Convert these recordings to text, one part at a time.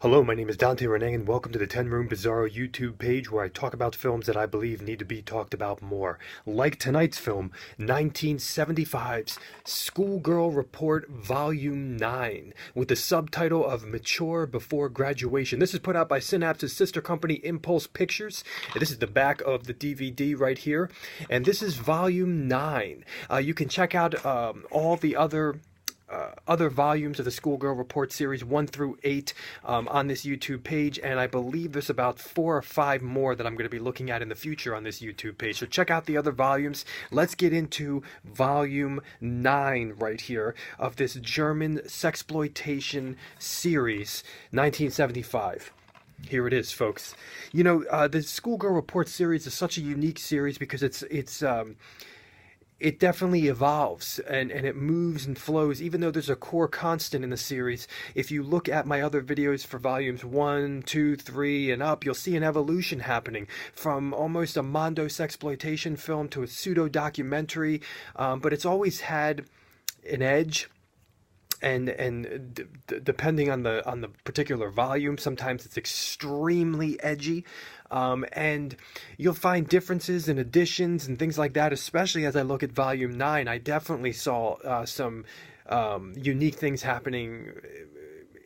Hello, my name is Dante Renee, and welcome to the 10 Room Bizarro YouTube page where I talk about films that I believe need to be talked about more. Like tonight's film, 1975's Schoolgirl Report Volume 9, with the subtitle of Mature Before Graduation. This is put out by SYNAPSE's sister company, Impulse Pictures. And this is the back of the DVD right here, and this is Volume 9. You can check out all the other volumes of the Schoolgirl Report series 1 through 8 on this YouTube page, and I believe there's about 4 or 5 more that I'm going to be looking at in the future on this YouTube page. So check out the other volumes. Let's get into Volume 9 right here of this German sexploitation series, 1975. Here it is, folks. You know, the Schoolgirl Report series is such a unique series because it definitely evolves and it moves and flows, even though there's a core constant in the series. If you look at my other videos for volumes 1, 2, 3, and up, you'll see an evolution happening from almost a Mondo sexploitation film to a pseudo-documentary, but it's always had an edge. And depending on the particular volume, sometimes it's extremely edgy, and you'll find differences in additions and things like that. Especially as I look at Volume 9, I definitely saw some unique things happening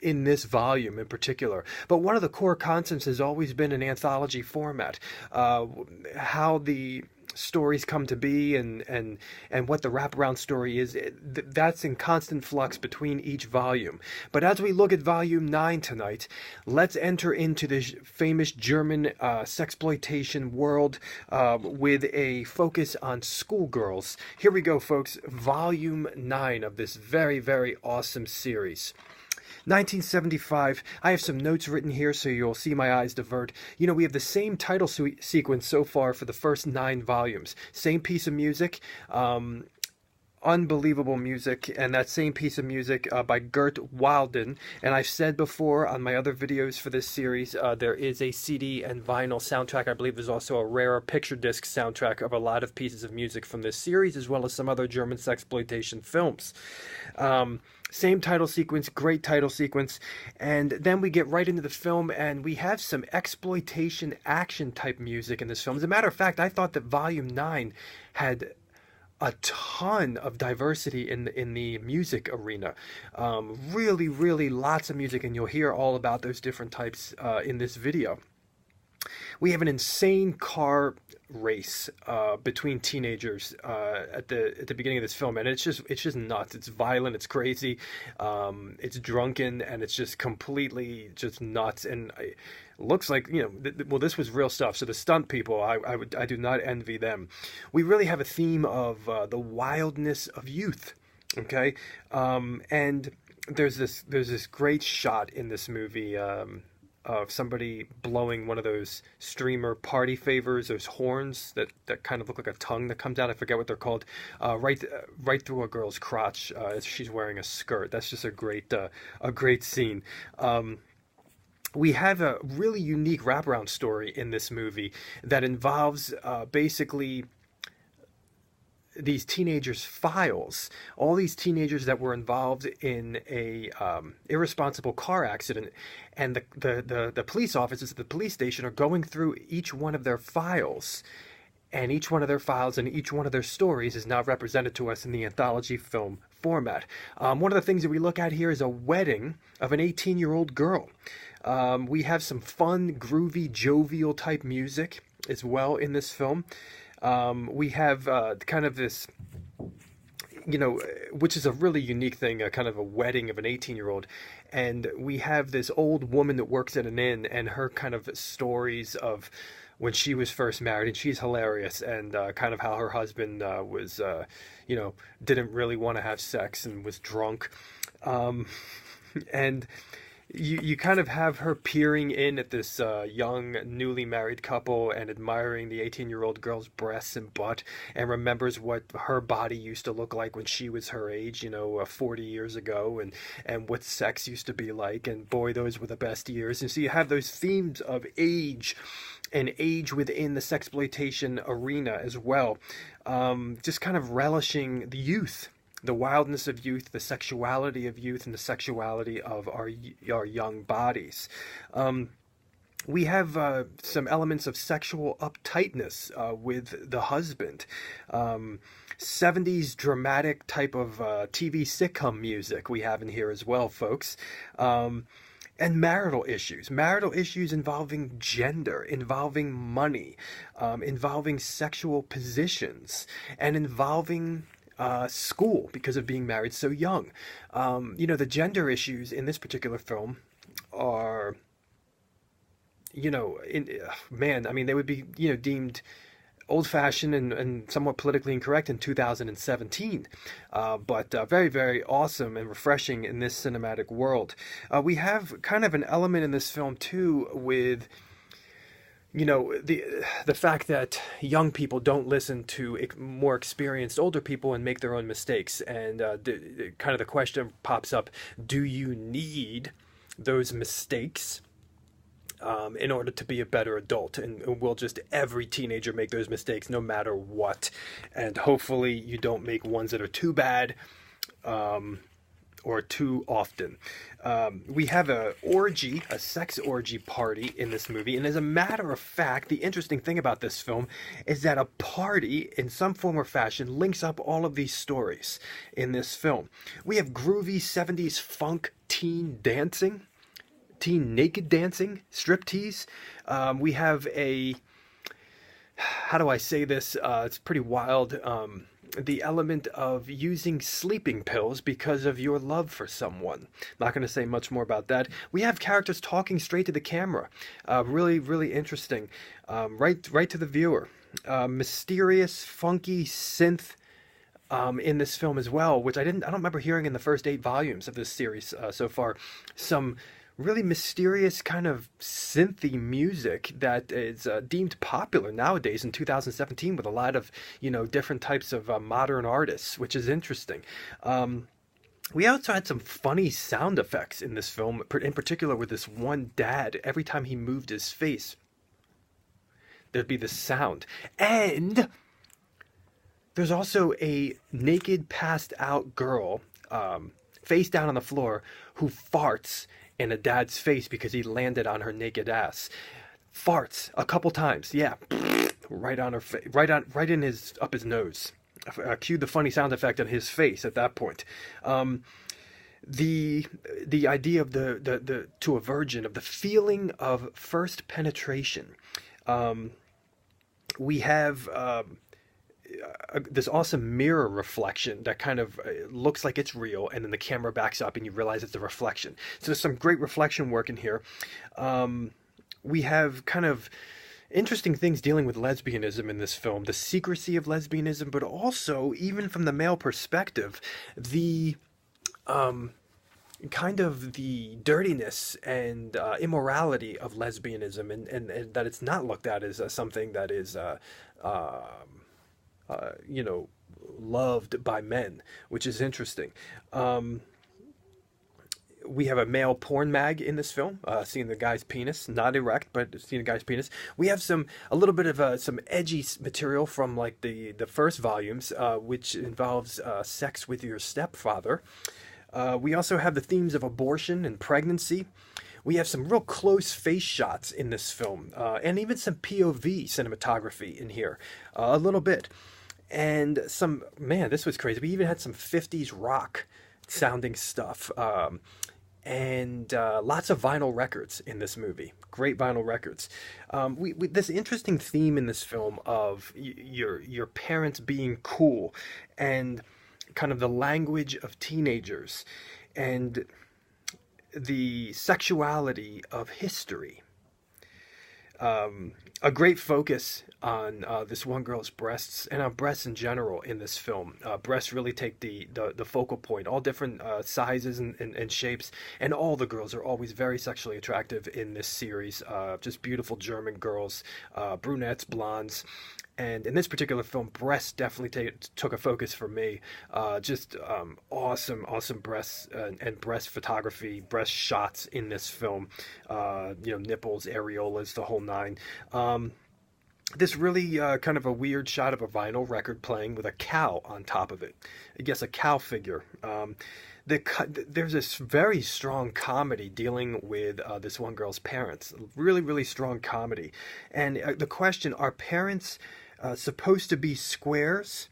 in this volume in particular. But one of the core constants has always been an anthology format. How the stories come to be and what the wraparound story is, that's in constant flux between each volume. But as we look at Volume 9 tonight, let's enter into this famous German sexploitation world with a focus on schoolgirls. Here we go, folks. Volume 9 of this very, very awesome series. 1975. I have some notes written here so you'll see my eyes divert. You know, we have the same title sequence so far for the first 9 volumes. Same piece of music. Unbelievable music, and that same piece of music by Gert Wilden. And I've said before on my other videos for this series, there is a CD and vinyl soundtrack. I believe there's also a rare picture disc soundtrack of a lot of pieces of music from this series, as well as some other German sexploitation films. Same title sequence, great title sequence, and then we get right into the film, and we have some exploitation action type music in this film. As a matter of fact, I thought that Volume 9 had a ton of diversity in the music arena. Really, really lots of music, and you'll hear all about those different types in this video. We have an insane car race between teenagers at the beginning of this film, and it's just nuts. It's violent, it's crazy, it's drunken, and it's just completely just nuts. And it looks like, you know, well, this was real stuff. So the stunt people, I do not envy them. We really have a theme of the wildness of youth. Okay, and there's this great shot in this movie. Of somebody blowing one of those streamer party favors, those horns that kind of look like a tongue that comes out. I forget what they're called. Right through a girl's crotch as she's wearing a skirt. That's just a great scene. We have a really unique wraparound story in this movie that involves basically these teenagers' files, all these teenagers that were involved in a irresponsible car accident, and the police officers at the police station are going through each one of their files, and each one of their files and each one of their stories is now represented to us in the anthology film format. One of the things that we look at here is a wedding of an 18-year-old girl. We have some fun, groovy, jovial type music as well in this film. We have kind of this, you know, which is a really unique thing, kind of a wedding of an 18-year-old. And we have this old woman that works at an inn, and her kind of stories of when she was first married, and she's hilarious, and kind of how her husband was, you know, didn't really want to have sex and was drunk. And you kind of have her peering in at this young, newly married couple and admiring the 18-year-old girl's breasts and butt, and remembers what her body used to look like when she was her age, you know, 40 years ago, and what sex used to be like, and boy, those were the best years. And so you have those themes of age and age within the sexploitation arena as well, just kind of relishing the youth the wildness of youth, the sexuality of youth, and the sexuality of our young bodies. We have some elements of sexual uptightness with the husband. 70s dramatic type of TV sitcom music we have in here as well, folks. And marital issues involving gender, involving money, involving sexual positions, and involving school because of being married so young. The gender issues in this particular film are, they would be, deemed old-fashioned and somewhat politically incorrect in 2017, but very, very awesome and refreshing in this cinematic world. We have kind of an element in this film too with, the fact that young people don't listen to more experienced older people and make their own mistakes, and kind of the question pops up: do you need those mistakes in order to be a better adult? And will just every teenager make those mistakes no matter what? And hopefully you don't make ones that are too bad or too often. We have a sex orgy party in this movie. And as a matter of fact, the interesting thing about this film is that a party in some form or fashion links up all of these stories in this film. We have groovy 70s funk teen naked dancing, striptease. We have how do I say this? It's pretty wild. The element of using sleeping pills because of your love for someone. Not going to say much more about that. We have characters talking straight to the camera. Really, really interesting. Right to the viewer. Mysterious, funky synth in this film as well, which I don't remember hearing in the first 8 volumes of this series so far. Some really mysterious kind of synthy music that is deemed popular nowadays in 2017 with a lot of, different types of modern artists, which is interesting. We also had some funny sound effects in this film, in particular with this one dad. Every time he moved his face, there'd be this sound. And there's also a naked, passed out girl, face down on the floor, who farts in a dad's face because he landed on her naked ass. Farts a couple times, yeah, right on her face, right in his up his nose. Cue the funny sound effect on his face at that point. The idea of the to a virgin, of the feeling of first penetration. We have this awesome mirror reflection that kind of looks like it's real, and then the camera backs up and you realize it's a reflection. So there's some great reflection work in here. We have kind of interesting things dealing with lesbianism in this film, the secrecy of lesbianism, but also, even from the male perspective, the kind of the dirtiness and immorality of lesbianism, and that it's not looked at as something that is loved by men, which is interesting. We have a male porn mag in this film, seeing the guy's penis, not erect, but seeing the guy's penis. We have a little bit of some edgy material from like the first volumes, which involves sex with your stepfather. We also have the themes of abortion and pregnancy. We have some real close face shots in this film, and even some POV cinematography in here, a little bit. And this was crazy. We even had some 50s rock sounding stuff, and lots of vinyl records in this movie. Great vinyl records. We this interesting theme in this film of your parents being cool, and kind of the language of teenagers, and the sexuality of history. A great focus on this one girl's breasts, and on breasts in general in this film. Breasts really take the focal point, all different sizes and shapes, and all the girls are always very sexually attractive in this series. Just beautiful German girls, brunettes, blondes. And in this particular film, breasts definitely took a focus for me. Just awesome breasts and breast photography, breast shots in this film. Nipples, areolas, the whole nine. this really kind of a weird shot of a vinyl record playing with a cow on top of it. I guess a cow figure. There's this very strong comedy dealing with this one girl's parents. Really, really strong comedy. And the question, are parents supposed to be squares?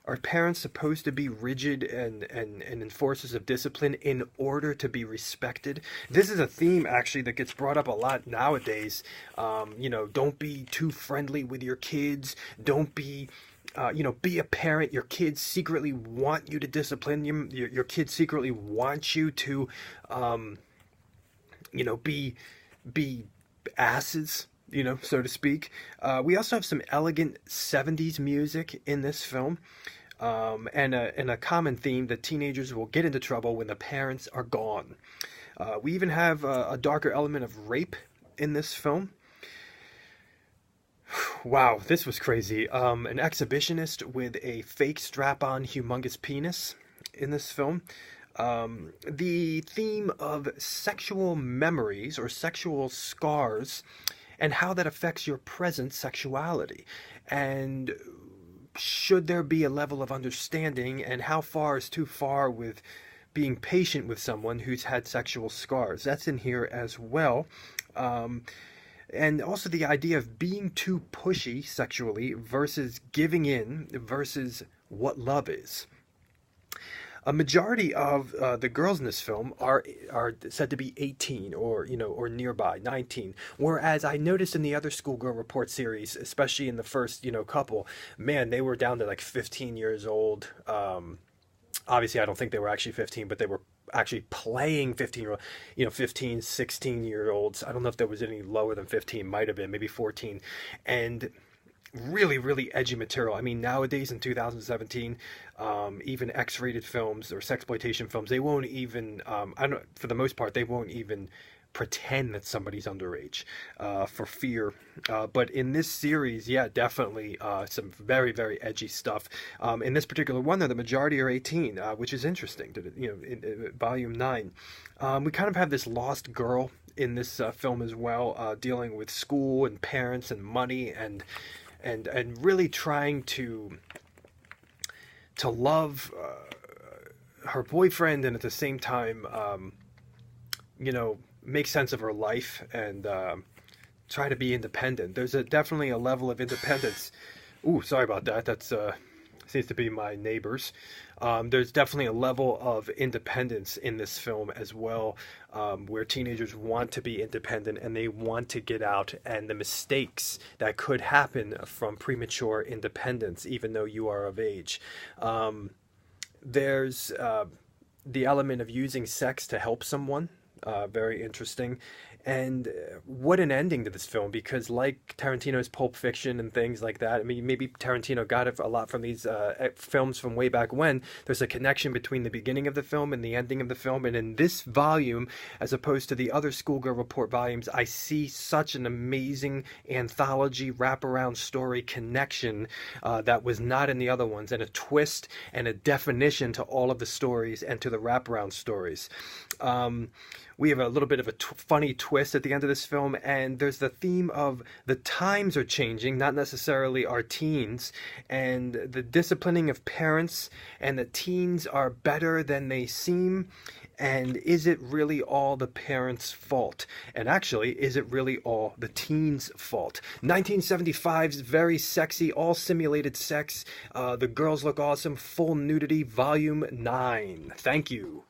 Are parents supposed to be rigid and enforcers of discipline in order to be respected? This is a theme actually that gets brought up a lot nowadays. Don't be too friendly with your kids. Don't be, be a parent. Your kids secretly want you to discipline them. Your kids secretly want you to, be asses, so to speak. We also have some elegant 70s music in this film, and a common theme that teenagers will get into trouble when the parents are gone. We even have a darker element of rape in this film. Wow, this was crazy. An exhibitionist with a fake strap-on humongous penis in this film. The theme of sexual memories or sexual scars and how that affects your present sexuality. And should there be a level of understanding, and how far is too far with being patient with someone who's had sexual scars? That's in here as well. And also the idea of being too pushy sexually versus giving in versus what love is. A majority of the girls in this film are said to be 18 or nearby 19, whereas I noticed in the other Schoolgirl Report series, especially in the first couple, man, they were down to like 15 years old. Obviously, I don't think they were actually 15, but they were actually playing 15, 16-year-olds. I don't know if there was any lower than 15, might have been, maybe 14. And really, really edgy material. I mean, nowadays in 2017, even X-rated films or sexploitation films, they won't even, for the most part, they won't even pretend that somebody's underage for fear. But in this series, yeah, definitely some very, very edgy stuff. In this particular one, though, the majority are 18, which is interesting. In Volume 9, we kind of have this lost girl in this film as well, dealing with school and parents and money and really trying to love her boyfriend, and at the same time, make sense of her life and try to be independent. There's definitely a level of independence. Ooh, sorry about that. That's seems to be my neighbors. There's definitely a level of independence in this film as well, where teenagers want to be independent and they want to get out, and the mistakes that could happen from premature independence, even though you are of age. There's the element of using sex to help someone. Very interesting. And what an ending to this film, because like Tarantino's Pulp Fiction and things like that, I mean, maybe Tarantino got it a lot from these films from way back when. There's a connection between the beginning of the film and the ending of the film. And in this volume, as opposed to the other Schoolgirl Report volumes, I see such an amazing anthology wraparound story connection that was not in the other ones, and a twist and a definition to all of the stories and to the wraparound stories. We have a little bit of a funny twist at the end of this film, and there's the theme of the times are changing, not necessarily our teens, and the disciplining of parents, and the teens are better than they seem, and is it really all the parents' fault? And actually, is it really all the teens' fault? 1975's very sexy, all simulated sex. The girls look awesome, full nudity, volume 9. Thank you.